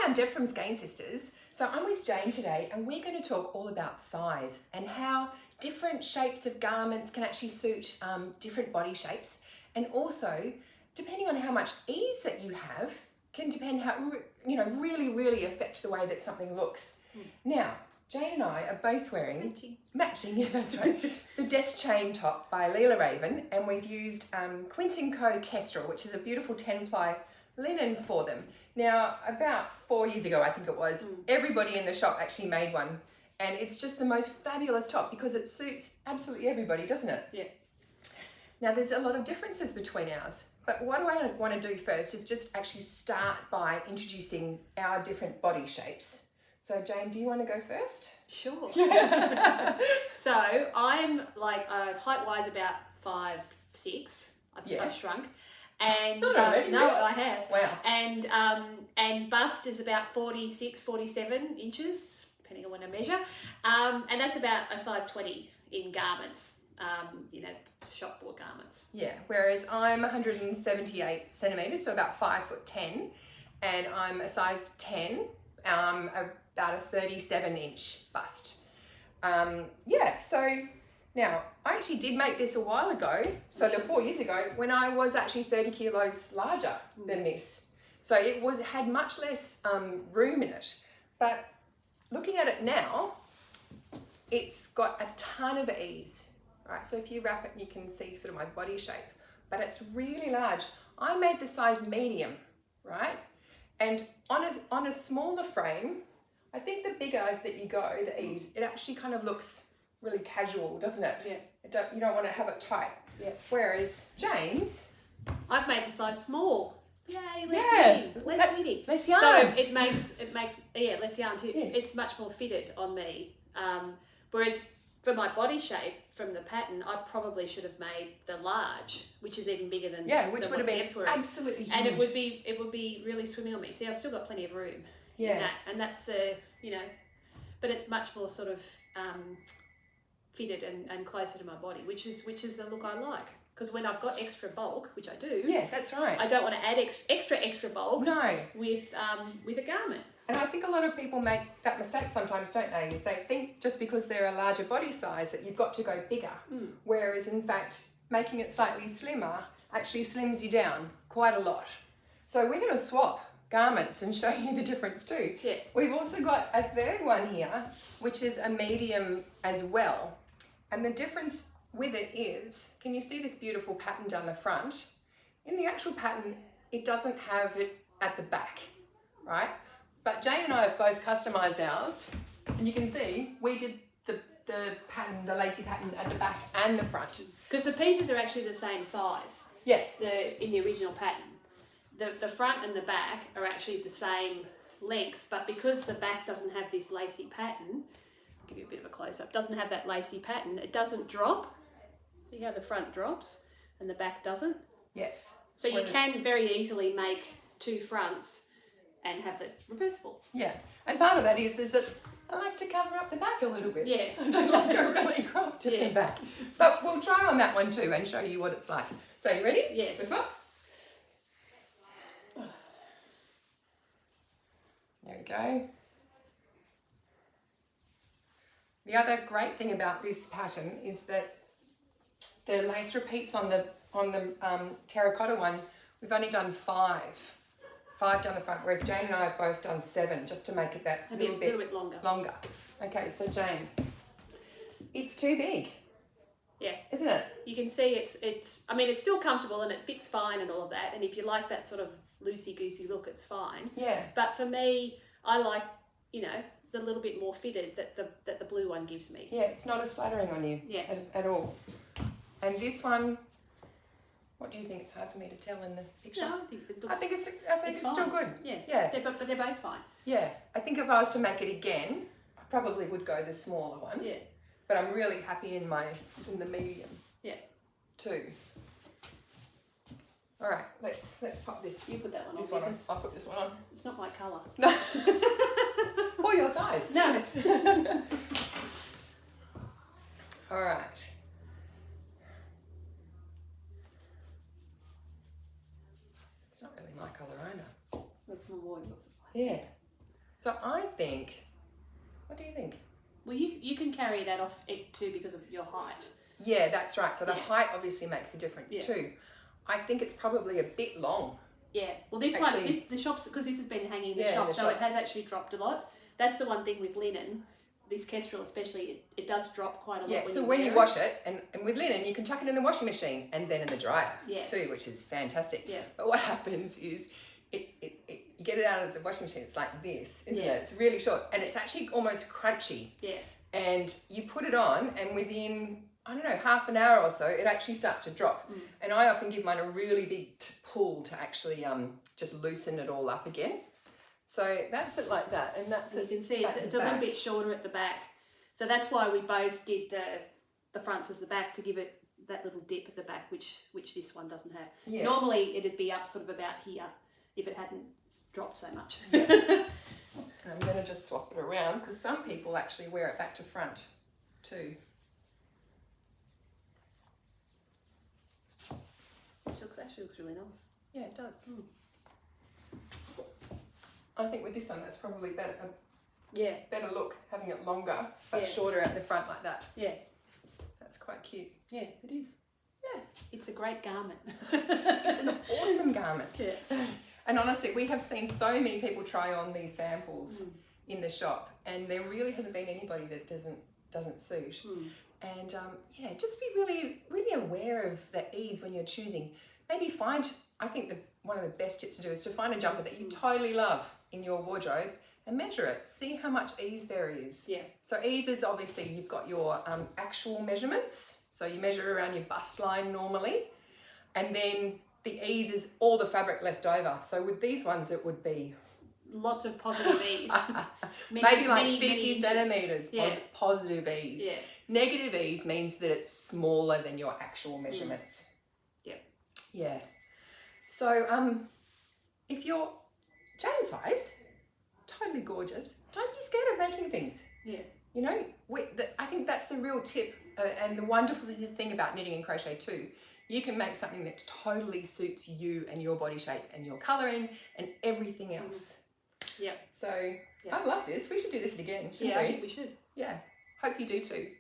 I'm Deb from Skein Sisters. So I'm with Jane today and we're going to talk all about size and how different shapes of garments can actually suit different body shapes, and also depending on how much ease that you have can depend how, really affect the way that something looks. Now, Jane and I are both wearing matching, yeah, that's right, the Deschain top by Leila Raven, and we've used Quince Co Kestrel, which is a beautiful 10-ply linen for them. Now, about 4 years ago, I think it was, everybody in the shop actually made one, and it's just the most fabulous top because it suits absolutely everybody, doesn't it? Yeah. Now, there's a lot of differences between ours, but what I want to do first is just actually start by introducing our different body shapes. So, Jane, do you want to go first? Sure. So I'm like height-wise about 5'6". I've shrunk. And Not already, no, really? I have. Wow. And bust is about 46, 47 inches, depending on when I measure. And that's about a size 20 in garments, shop bought garments. Yeah, whereas I'm 178 centimetres, so about 5'10", and I'm a size 10, about a 37-inch bust. So now I actually did make this a while ago, so 4 years ago, when I was actually 30 kilos larger than this. So it had much less room in it, but looking at it now, it's got a ton of ease, right? So if you wrap it, you can see sort of my body shape, but it's really large. I made the size medium, right? And on a smaller frame, I think the bigger that you go, the ease, it actually kind of looks really casual, doesn't it? Yeah. You don't want to have it tight. Yeah. Whereas Jane's, I've made the size small. Yay, less knitting. Less yarn. So it makes less yarn too. Yeah. It's much more fitted on me. Whereas for my body shape, from the pattern, I probably should have made the large, which is even bigger than which than would have what been Deb's wearing. absolutely huge. And it would be really swimming on me. See, I've still got plenty of room. Yeah. In that, and that's but it's much more sort of fitted and closer to my body, which is the look I like. Because when I've got extra bulk, which I do, Yeah, that's right. I don't want to add extra bulk. No. With a garment. And I think a lot of people make that mistake sometimes, don't they? Is they think just because they're a larger body size that you've got to go bigger. Whereas in fact, making it slightly slimmer actually slims you down quite a lot. So we're going to swap garments and show you the difference too. Yeah. We've also got a third one here, which is a medium as well. And the difference with it is, can you see this beautiful pattern down the front? In the actual pattern, it doesn't have it at the back, right? But Jane and I have both customised ours, and you can see we did the pattern, the lacy pattern at the back and the front. Because the pieces are actually the same size. Yeah. In the original pattern. The front and the back are actually the same length, but because the back doesn't have this lacy pattern, I'll give you a bit of a close-up, doesn't have that lacy pattern, it doesn't drop. See how the front drops and the back doesn't? Yes. So you can very easily make two fronts and have it reversible. Yeah. And part of that is that I like to cover up the back a little bit. Yeah. I don't like it really cropped at the back. But we'll try on that one too and show you what it's like. So you ready? Yes. Let's go. There we go. The other great thing about this pattern is that the lace repeats on the terracotta one. We've only done 5 down the front, whereas Jane and I have both done 7, just to make it that A little bit longer. Okay, so Jane, it's too big. Yeah. Isn't it? You can see it's still comfortable and it fits fine and all of that. And if you like that sort of loosey-goosey look, it's fine. Yeah. But for me, I like, the little bit more fitted that the blue one gives me. Yeah, it's not as flattering on you at all. And this one, what do you think? It's hard for me to tell in the picture. No, I think it looks. I think it's still good. Yeah. But they're both fine. Yeah. I think if I was to make it again, I probably would go the smaller one. Yeah. But I'm really happy in the medium. Yeah. Too. All right, let's pop this. You put that one on. This one on. I'll put this one on. It's not my colour. No. Or your size. No. All right. It's not really my colour either. That's my boy. Yeah. So I think, what do you think? Well, you can carry that off it too because of your height. Yeah, that's right. So the Yeah. height obviously makes a difference Yeah. too. I think it's probably a bit long. Yeah. Well, this Actually- one, the shops, because this has been hanging in the Yeah, shop, the so shop. it has actually dropped a lot. That's the one thing with linen. This Kestrel especially, it does drop quite a lot. Yeah, when so you when you wear wash it, and with linen, you can chuck it in the washing machine and then in the dryer Yeah. too, which is fantastic. Yeah. But what happens is you get it out of the washing machine, it's like this, isn't Yeah. it? It's really short and it's actually almost crunchy. Yeah. And you put it on and within, I don't know, half an hour or so, it actually starts to drop. Mm. And I often give mine a really big pull to actually just loosen it all up again. So that's it like that, and that's So you it. can see at it's the a little back. bit shorter at the back. So that's why we both did the fronts as the back to give it that little dip at the back, which this one doesn't have. Yes. Normally it'd be up sort of about here if it hadn't dropped so much. And I'm going to just swap it around because some people actually wear it back to front too. Which actually looks really nice. Yeah, it does. I think with this one, that's probably better. Yeah. Better look, having it longer but Yeah. shorter at the front like that. Yeah. That's quite cute. Yeah, it is. Yeah, It's a great garment. it's an awesome garment. Yeah. And honestly, we have seen so many people try on these samples in the shop, and there really hasn't been anybody that doesn't suit. And yeah, just be really aware of the ease when you're choosing. Maybe I think one of the best tips to do is to find a jumper that you totally love in your wardrobe and measure it. See how much ease there is. Yeah. So ease is obviously you've got your actual measurements. So you measure around your bust line normally, and then the ease is all the fabric left over. So with these ones, it would be Lots of positive ease. maybe like many 50 inches. centimeters Yeah. positive ease. Yeah. Negative ease means that it's smaller than your actual measurements. Yeah. Yeah. So if you're Jane size, totally gorgeous. Don't be scared of making things. Yeah. You know, I think that's the real tip, and the wonderful thing about knitting and crochet too. You can make something that totally suits you and your body shape and your colouring and everything else. Yeah. So Yeah. I love this. We should do this again, shouldn't Yeah, we? I think we should. Yeah. Hope you do too.